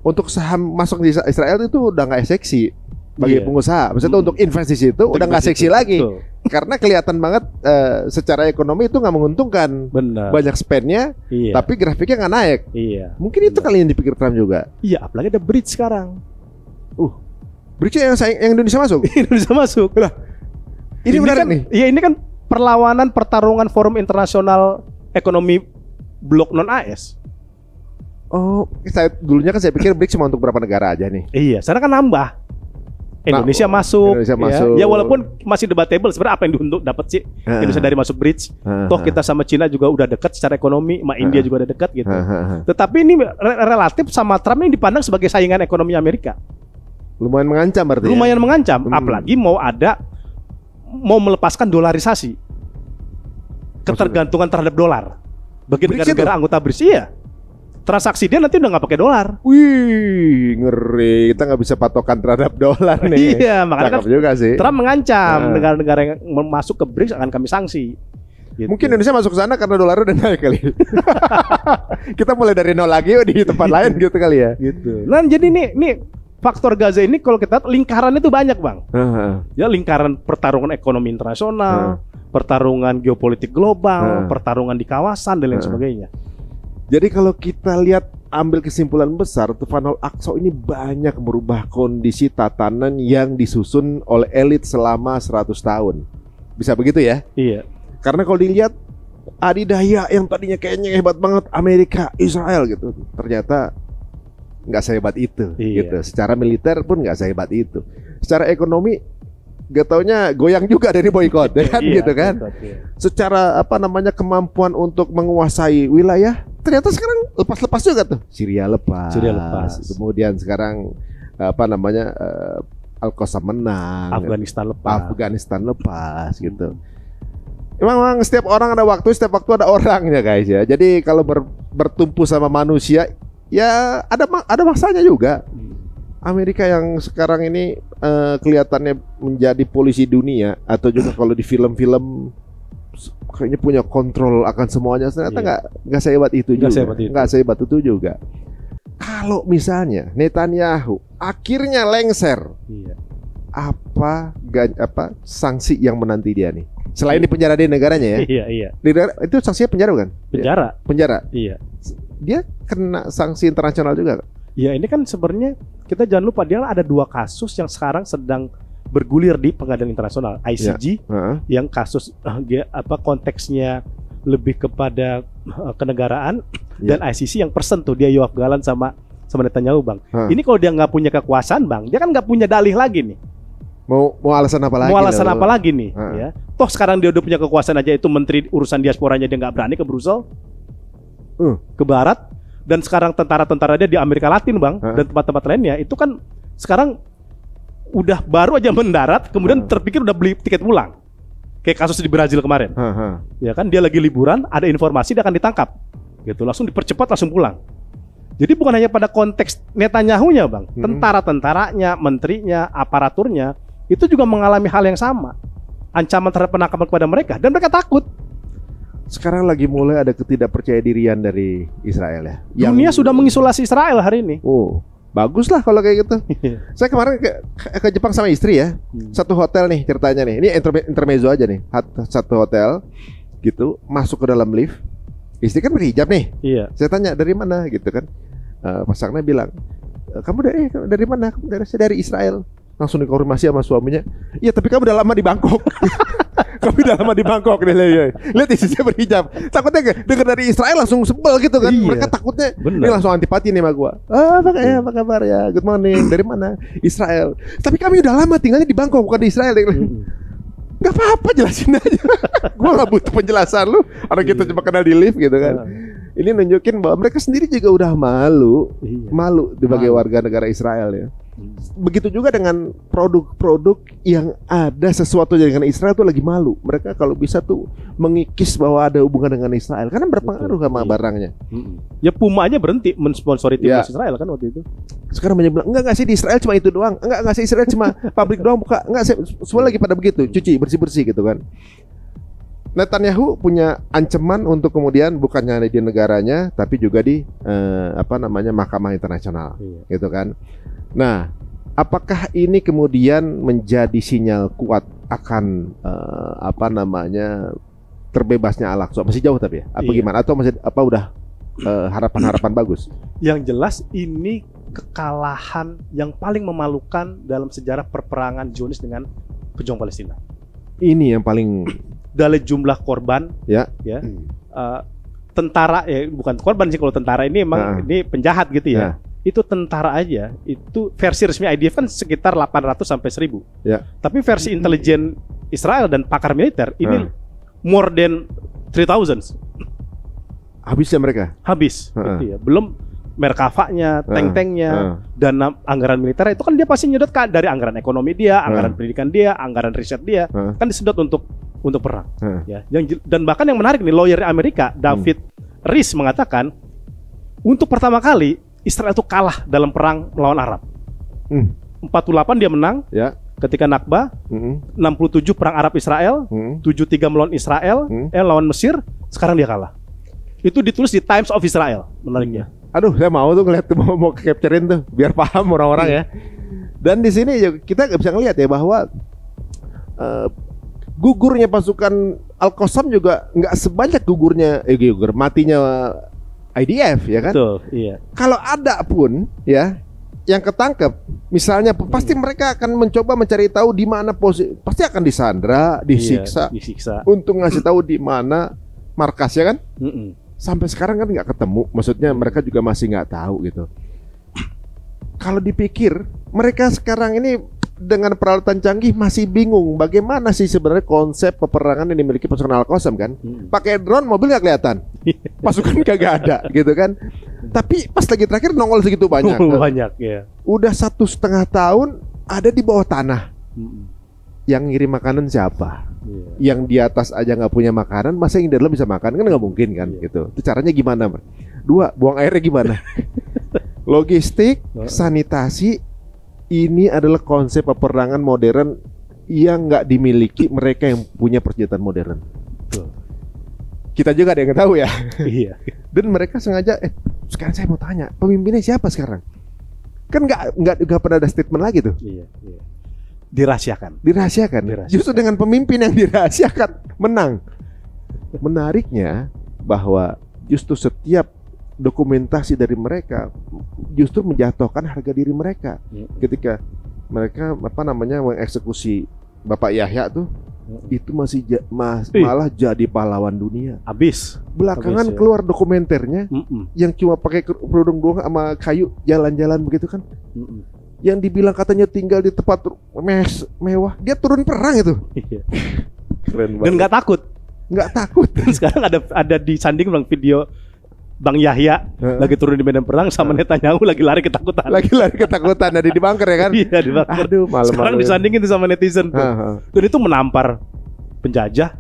untuk saham masuk di Israel itu udah nggak seksi. Bagi pengusaha, maksudnya untuk investasi itu udah nggak seksi lagi, karena kelihatan banget secara ekonomi itu nggak menguntungkan. Benar. Banyak spendnya, tapi grafiknya nggak naik. Mungkin itu kali yang dipikir Trump juga. Iya, apalagi ada bridge sekarang. Bridge yang Indonesia masuk. Indonesia masuk. Lah, ini menarik nih. Iya, ini kan pertarungan Forum Internasional Ekonomi Blok Non AS. Oh, dulunya kan saya pikir BRICS cuma untuk berapa negara aja nih. Iya, sekarang kan nambah. Indonesia masuk. Ya walaupun masih debatable sebenarnya apa yang diuntung dapat sih Indonesia dari masuk BRICS. Toh kita sama Cina juga udah dekat secara ekonomi, sama India juga udah dekat gitu. Tetapi ini relatif sama Trump ini dipandang sebagai saingan ekonomi Amerika. Lumayan mengancam berarti. Lumayan mengancam, apalagi mau melepaskan dolarisasi. Ketergantungan terhadap dolar. Bagi negara-negara anggota BRICS ya. Transaksi dia nanti udah nggak pakai dolar. Wih, ngeri. Kita nggak bisa patokan terhadap dolar nih. Iya, makanya kan juga sih. Trump mengancam negara-negara yang masuk ke BRICS akan kami sanksi. Gitu. Mungkin Indonesia masuk ke sana karena dolar udah naik kali. Kita mulai dari nol lagi di tempat lain gitu kali ya. Gitu. Nah, jadi nih faktor Gaza ini kalau kita lingkarannya itu banyak Bang. Ya, lingkaran pertarungan ekonomi internasional, pertarungan geopolitik global, pertarungan di kawasan dan lain sebagainya. Jadi kalau kita lihat ambil kesimpulan besar, Tufanul Aqsa ini banyak merubah kondisi tatanan yang disusun oleh elit selama 100 tahun. Bisa begitu ya? Iya. Karena kalau dilihat adidaya yang tadinya kayaknya hebat banget Amerika, Israel gitu, ternyata nggak sehebat itu. Gitu. Secara militer pun nggak sehebat itu. Secara ekonomi gak taunya goyang juga dari boykot, kan gitu kan. Secara kemampuan untuk menguasai wilayah, ternyata sekarang lepas-lepas juga tuh. Syria lepas. Kemudian sekarang Al-Qassam menang. Afghanistan lepas gitu. Memang setiap orang ada waktu, setiap waktu ada orang ya guys ya. Jadi kalau bertumpu sama manusia, ya ada masanya juga. Amerika yang sekarang ini kelihatannya menjadi polisi dunia, atau juga kalau di film-film kayaknya punya kontrol akan semuanya, ternyata nggak sehebat itu juga. Nggak sehebat itu juga. Kalau misalnya Netanyahu akhirnya lengser, apa sanksi yang menanti dia nih? Selain di penjara di negaranya ya. Iya, iya. Di negara, itu sanksinya penjara bukan? Penjara. Penjara. Iya. Dia kena sanksi internasional juga. Ya ini kan sebenarnya kita jangan lupa dia ada 2 kasus yang sekarang sedang bergulir di pengadilan internasional, ICJ yang kasus konteksnya lebih kepada kenegaraan dan ICC yang person tuh dia Yoav Galan sama Netanyahu bang. Ini kalau dia nggak punya kekuasaan bang, dia kan nggak punya dalih lagi nih. Mau alasan apa lagi? Mau alasan apa lagi nih? Ya. Toh sekarang dia udah punya kekuasaan aja, itu menteri urusan diasporanya dia nggak berani ke Brussel, ke barat, dan sekarang tentara-tentara dia di Amerika Latin bang dan tempat-tempat lainnya itu kan sekarang udah baru aja mendarat, kemudian terpikir udah beli tiket pulang. Kayak kasus di Brazil kemarin. Ya kan dia lagi liburan, ada informasi dia akan ditangkap. Gitu, langsung dipercepat langsung pulang. Jadi bukan hanya pada konteks Netanyahu-nya, Bang. Tentara-tentaranya, menterinya, aparaturnya itu juga mengalami hal yang sama. Ancaman terhadap penangkapan kepada mereka dan mereka takut. Sekarang lagi mulai ada ketidakpercayadirian dari Israel ya. Dunia sudah mengisolasi Israel hari ini. Bagus lah kalau kayak gitu. Saya kemarin ke Jepang sama istri ya. Satu hotel nih ceritanya nih. Ini intermezzo aja nih. Satu hotel gitu, masuk ke dalam lift. Istri kan berhijab nih. Iya. Saya tanya dari mana gitu kan. Pasangnya bilang, "Kamu dari mana?" Saya dari Israel. Langsung dikonfirmasi sama suaminya. "Iya, tapi kamu udah lama di Bangkok." Kamu udah lama di Bangkok deh. Lihat istrinya berhijab. Takutnya dengar dari Israel langsung sebel gitu kan. Iya. Mereka takutnya ini langsung antipati nih sama gua. Apa kabar ya? Good morning. Dari mana? Israel. Tapi kami udah lama tinggalnya di Bangkok, bukan di Israel. Gak apa-apa, jelasin aja. Gua gak butuh penjelasan lu. Orang kita cuma kenal di lift gitu kan. Ini nunjukin bahwa mereka sendiri juga udah malu sebagai warga negara Israel ya. Begitu juga dengan produk-produk yang ada sesuatu dengan Israel tuh lagi malu. Mereka kalau bisa tuh mengikis bahwa ada hubungan dengan Israel karena berpengaruh sama barangnya. Ya Puma aja berhenti mensponsori timnas Israel kan waktu itu. Sekarang banyak bilang enggak sih di Israel cuma itu doang. Enggak sih Israel cuma pabrik doang buka. Enggak, semua lagi pada begitu, cuci bersih-bersih gitu kan. Netanyahu punya ancaman untuk kemudian bukannya di negaranya tapi juga di mahkamah internasional gitu kan. Nah, apakah ini kemudian menjadi sinyal kuat akan terbebasnya Al-Aqsa? Masih jauh tapi ya? Gimana? Atau masih udah harapan-harapan bagus? Yang jelas ini kekalahan yang paling memalukan dalam sejarah perperangan Zionis dengan pejuang Palestina. Ini yang paling dari jumlah korban tentara bukan korban sih kalau tentara ini emang ini penjahat gitu ya. Itu tentara aja itu versi resmi IDF kan sekitar 800 sampai 1000. Tapi versi intelijen Israel dan pakar militer ini more than 3000. Habisnya mereka. Habis gitu ya. Belum Merkavanya, tank-tanknya, dana anggaran militer itu kan dia pasti nyedot dari anggaran ekonomi dia, anggaran pendidikan dia, anggaran riset dia, kan disedot untuk perang. Ya. Dan bahkan yang menarik nih, lawyer Amerika David Rees mengatakan untuk pertama kali Israel itu kalah dalam perang melawan Arab. 48 dia menang ketika Nakba, 67 perang Arab Israel, 73 melawan Israel, lawan Mesir, sekarang dia kalah. Itu ditulis di Times of Israel, menariknya. Aduh, saya mau tuh ngeliat mau capturein tuh biar paham orang-orang ya. Dan di sini kita bisa ngelihat ya bahwa gugurnya pasukan Al-Qassam juga nggak sebanyak matinya IDF ya kan? Betul, iya. Kalau ada pun ya yang ketangkep, misalnya pasti mereka akan mencoba mencari tahu di mana pasti akan disandra, disiksa untuk ngasih tahu di mana markasnya kan? Sampai sekarang kan nggak ketemu, maksudnya mereka juga masih nggak tahu gitu. Kalau dipikir mereka sekarang ini dengan peralatan canggih masih bingung bagaimana sih sebenarnya konsep peperangan yang dimiliki pasukan Al-Qassam kan. Pakai drone mobil nggak kelihatan, pasukan kagak ada gitu kan. Tapi pas lagi terakhir nongol segitu banyak. Banyak ya. Udah 1,5 tahun ada di bawah tanah. Yang ngirim makanan siapa? Yang di atas aja nggak punya makanan, masa yang di dalam bisa makan? Kan nggak mungkin kan gitu. Itu caranya gimana? 2, buang airnya gimana? Logistik, sanitasi, ini adalah konsep peperangan modern yang nggak dimiliki mereka yang punya persenjataan modern. Kita juga ada yang tahu ya. Dan mereka sengaja. Sekarang saya mau tanya, pemimpinnya siapa sekarang? Kan nggak pernah ada statement lagi tuh. dirahasiakan. Justru dengan pemimpin yang dirahasiakan menang. Menariknya bahwa justru setiap dokumentasi dari mereka justru menjatuhkan harga diri mereka. Ketika mereka mengeksekusi Bapak Yahya tuh, itu masih malah jadi pahlawan dunia. Belakangan keluar dokumenternya yang cuma pakai kerudung doang sama kayu jalan-jalan begitu kan. Yang dibilang katanya tinggal di tempat mewah, dia turun perang itu. Keren banget. Dan nggak takut. Sekarang ada disanding bang video Bang Yahya lagi turun di medan perang sama Netanyahu lagi lari ketakutan. Ada di bunker ya kan? Iya, di bunker. Aduh, sekarang disandingin itu sama netizen tuh. Dan itu menampar penjajah,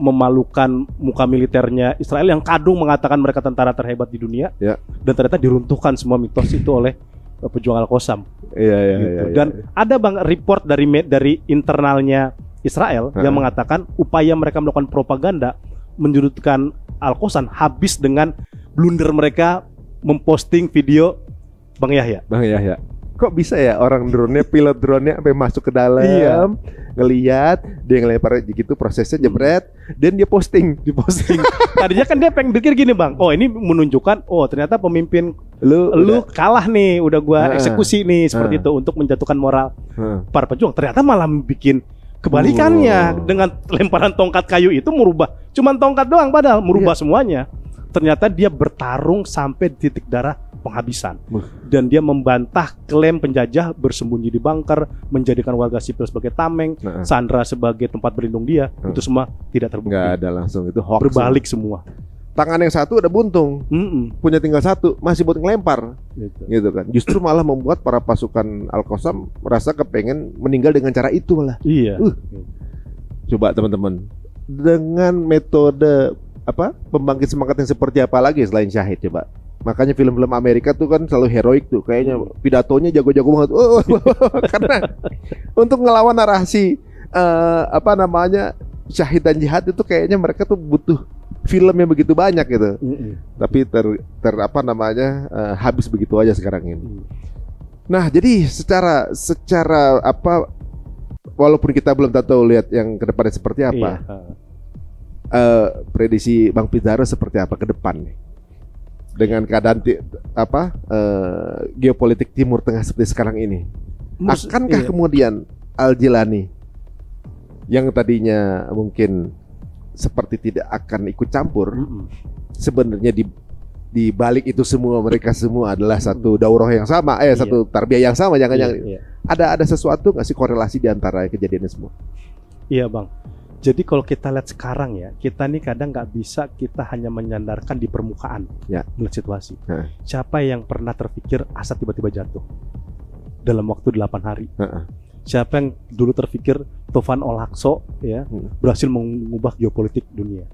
memalukan muka militernya Israel yang kadung mengatakan mereka tentara terhebat di dunia. Dan ternyata diruntuhkan semua mitos itu oleh pejuang Al-Qassam. Gitu. Dan ada bang report dari internalnya Israel yang mengatakan upaya mereka melakukan propaganda menjudutkan Al-Qassam habis dengan blunder mereka memposting video Bang Yahya. Kok bisa ya orang pilot drone-nya sampai masuk ke dalam, ngelihat, dia ngelempar gitu prosesnya jebret, dan dia posting. Tadinya kan dia pengen pikir gini bang, oh ini menunjukkan, oh ternyata pemimpin lu kalah nih, udah gua eksekusi nih seperti itu untuk menjatuhkan moral para pejuang. Ternyata malah bikin kebalikannya dengan lemparan tongkat kayu itu merubah, cuman tongkat doang padahal merubah semuanya. Ternyata dia bertarung sampai di titik darah penghabisan. Dan dia membantah klaim penjajah bersembunyi di bunker, menjadikan warga sipil sebagai tameng, Sandra sebagai tempat berlindung dia. Itu semua tidak terbukti. Nggak ada langsung, itu hoax. Berbalik semua. Tangan yang satu udah buntung, punya tinggal satu, masih buat ngelempar, gitu kan. Justru malah membuat para pasukan Al-Qassam merasa kepengen meninggal dengan cara itu malah. Coba teman-teman, dengan metode pembangkit semangat yang seperti apa lagi selain syahid coba. Makanya film-film Amerika tuh kan selalu heroik tuh, kayaknya pidatonya jago-jago banget. Karena untuk ngelawan narasi syahid dan jihad itu kayaknya mereka tuh butuh film yang begitu banyak gitu. Tapi habis begitu aja sekarang ini. Nah, jadi secara walaupun kita belum tahu lihat yang ke depannya seperti apa. Prediksi Bang Pizarro seperti apa ke depan nih? Dengan keadaan geopolitik Timur Tengah seperti sekarang ini. Akankah kemudian Al-Jilani yang tadinya mungkin seperti tidak akan ikut campur, sebenarnya di balik itu semua mereka semua adalah satu daurah yang sama, satu tarbiyah yang sama, jangan-jangan ada sesuatu nggak sih korelasi di antara kejadian semua? Iya bang. Jadi kalau kita lihat sekarang ya, kita nih kadang nggak bisa kita hanya menyandarkan di permukaan melihat situasi. Siapa yang pernah terpikir Assad tiba-tiba jatuh dalam waktu 8 hari? Siapa yang dulu terpikir Tovan Olakso berhasil mengubah geopolitik dunia?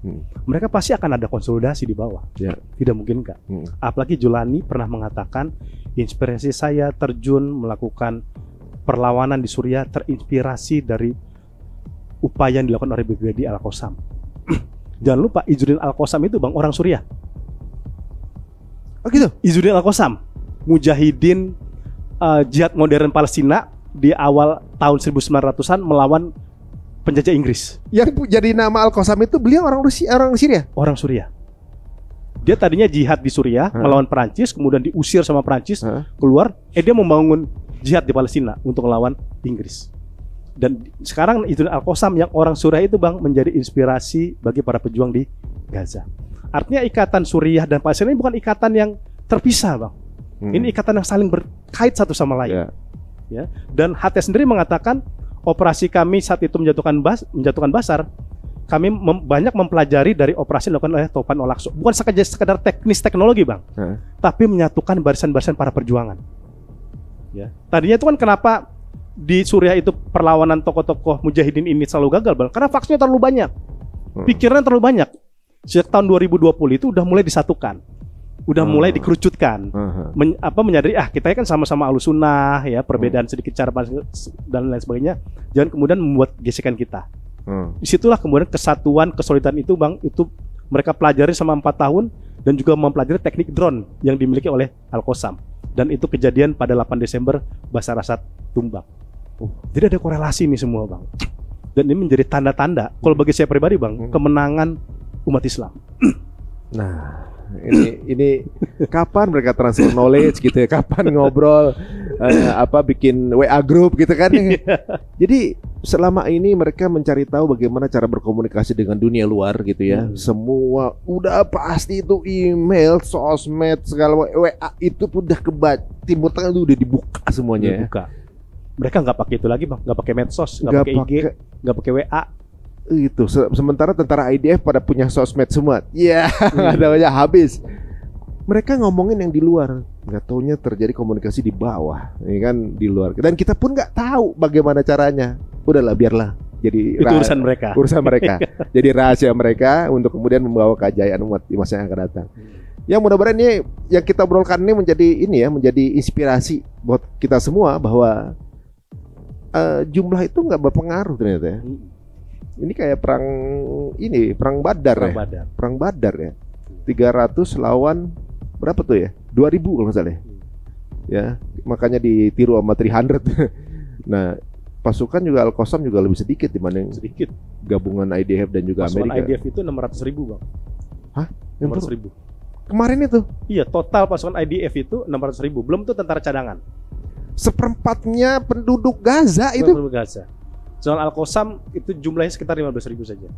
Mereka pasti akan ada konsolidasi di bawah. Tidak mungkin enggak. Apalagi Julani pernah mengatakan, inspirasi saya terjun melakukan perlawanan di Suriah terinspirasi dari upaya yang dilakukan oleh Brigadi Al-Qassam. Jangan lupa Izzuddin Al-Qassam itu bang orang Suriah. Oh gitu? Izzuddin Al-Qassam, mujahidin jihad modern Palestina di awal tahun 1900-an melawan penjajah Inggris. Yang jadi nama Al-Qassam itu beliau orang Syria? Orang Suriah. Dia tadinya jihad di Suriah melawan Perancis, kemudian diusir sama Perancis, keluar, dia membangun jihad di Palestina untuk melawan Inggris. Dan sekarang Izzuddin Al-Qassam yang orang Suriah itu bang menjadi inspirasi bagi para pejuang di Gaza. Artinya ikatan Suriah dan Palestina ini bukan ikatan yang terpisah bang. Ini ikatan yang saling berkait satu sama lain. Dan HT sendiri mengatakan operasi kami saat itu menjatuhkan Bashar, kami banyak mempelajari dari operasi yang dilakukan oleh Tovan Olakso. Bukan sekedar teknis teknologi bang, tapi menyatukan barisan-barisan para perjuangan. Tadinya itu kan kenapa di Suriah itu perlawanan tokoh-tokoh mujahidin ini selalu gagal bang? Karena faksnya terlalu banyak, pikirannya terlalu banyak. Sejak tahun 2020 itu udah mulai disatukan, udah mulai dikerucutkan, menyadari kita kan sama-sama Ahlussunnah ya, perbedaan sedikit cara dan lain sebagainya, jangan kemudian membuat gesekan kita. Disitulah kemudian kesatuan, kesolidan itu bang, itu mereka pelajari selama 4 tahun dan juga mempelajari teknik drone yang dimiliki oleh Al-Qassam. Dan itu kejadian pada 8 Desember Bashar Assad tumbang. Jadi ada korelasi nih semua Bang. Dan ini menjadi tanda-tanda, kalau bagi saya pribadi Bang, kemenangan umat Islam. Nah, ini kapan mereka transfer knowledge gitu ya? Kapan ngobrol bikin WA group gitu kan? Jadi selama ini mereka mencari tahu bagaimana cara berkomunikasi dengan dunia luar gitu ya. Semua udah pasti itu email, sosmed, segala WA itu udah Timur Tengah itu udah dibuka semuanya. Dibuka. Mereka nggak pakai itu lagi Bang, nggak pakai medsos, nggak pakai IG, nggak pakai WA. Itu sementara tentara IDF pada punya sosmed semua. Iya, namanya habis. Mereka ngomongin yang di luar, nggak taunya terjadi komunikasi di bawah, ini kan di luar. Dan kita pun nggak tahu bagaimana caranya. Udahlah, biarlah. Jadi itu urusan mereka. Urusan mereka. Jadi rahasia mereka untuk kemudian membawa kejayaan umat di masa yang akan datang. Yang mudah-mudahan ini yang kita obrolkan ini menjadi inspirasi buat kita semua bahwa jumlah itu nggak berpengaruh ternyata ya. Ini kayak perang Badar ya. Perang Badar ya. 300 lawan berapa tuh ya? 2000 kalau nggak salah. Ya, makanya ditiru sama 300. Nah, pasukan juga Al-Qassam juga lebih sedikit dibanding gabungan IDF dan juga pasukan Amerika. IDF itu 600.000 Bang. Hah? 600.000. Kemarin itu? Iya, total pasukan IDF itu 600.000. Belum tuh tentara cadangan. Seperempatnya penduduk Gaza itu. Penduduk Gaza. Sedangkan Al-Qassam itu jumlahnya sekitar 15.000 saja.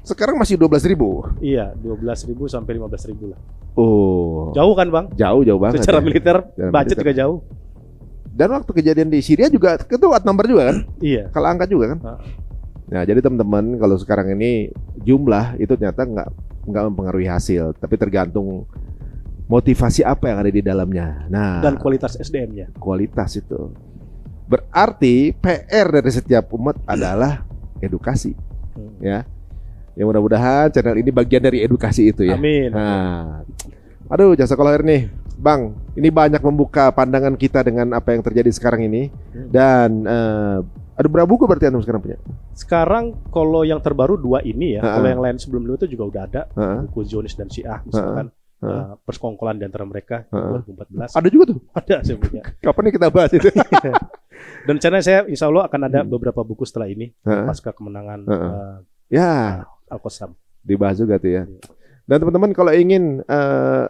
Sekarang masih 12.000. Iya, 12.000 sampai 15.000 lah. Oh. Jauh kan Bang? Jauh banget. Secara militer, budget juga jauh. Dan waktu kejadian di Syria juga itu number juga kan? Iya. Kalau angka juga kan? Nah, jadi teman-teman kalau sekarang ini jumlah itu ternyata nggak mempengaruhi hasil, tapi tergantung motivasi apa yang ada di dalamnya. Nah, dan kualitas SDM-nya. Kualitas itu. Berarti PR dari setiap umat adalah edukasi. Ya. Ya mudah-mudahan channel ini bagian dari edukasi itu ya. Amin. Nah, aduh, jazakallah khair nih, Bang. Ini banyak membuka pandangan kita dengan apa yang terjadi sekarang ini. Dan ada berapa buku berarti Antum sekarang punya? Sekarang kalau yang terbaru 2 ini ya. Kalau yang lain sebelum itu juga udah ada. Buku Zionis dan Syiah misalkan. Persekongkolan di antara mereka 2014. Ada juga tuh? Ada saya punya. Kapan nih kita bahas itu? Dan channel saya insya Allah akan ada beberapa buku setelah ini pasca kemenangan Al-Qassam. Dibahas juga tuh ya. Dan teman-teman kalau ingin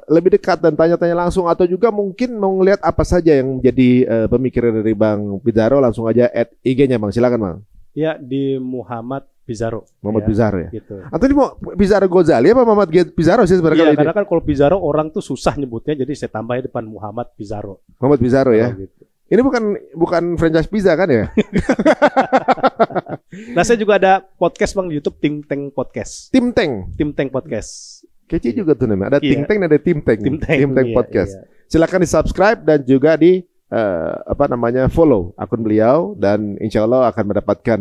lebih dekat dan tanya-tanya langsung atau juga mungkin mau ngelihat apa saja yang menjadi pemikiran dari Bang Pizarro, langsung aja add IG-nya Bang, silakan Bang. Ya, di Muhammad Pizarro. Muhammad Pizarro ya. Gitu. Atau di Pizarro Ghazali apa Muhammad Pizarro sih sebenarnya? Iya, karena kan kalau Pizarro orang tuh susah nyebutnya, jadi saya tambahnya depan Muhammad Pizarro. Muhammad Pizarro ya. Gitu. Ini bukan franchise pizza kan ya? Nah, saya juga ada podcast Bang di YouTube, Tim Tank Podcast. Tim Tank Podcast. Kece juga tuh namanya. Ada Tim Tank dan ada Tim Tank Podcast. Iya. Silakan di-subscribe dan juga di follow akun beliau, dan insya Allah akan mendapatkan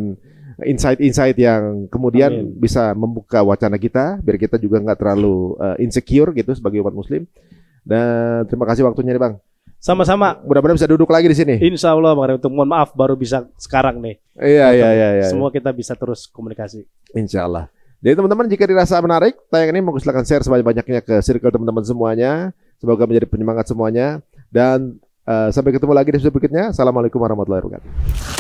insight-insight yang kemudian bisa membuka wacana kita biar kita juga nggak terlalu insecure gitu sebagai umat muslim. Dan terima kasih waktunya nih Bang. Sama-sama. Mudah-mudahan bisa duduk lagi di sini. Insya Allah Bang Reto. Mohon maaf baru bisa sekarang nih. Iya. Semua kita bisa terus komunikasi. Insya Allah. Jadi teman-teman, jika dirasa menarik tayangan ini, silakan share sebanyak-banyaknya ke circle teman-teman semuanya. Semoga menjadi penyemangat semuanya. Dan sampai ketemu lagi di episode berikutnya. Assalamualaikum warahmatullahi wabarakatuh.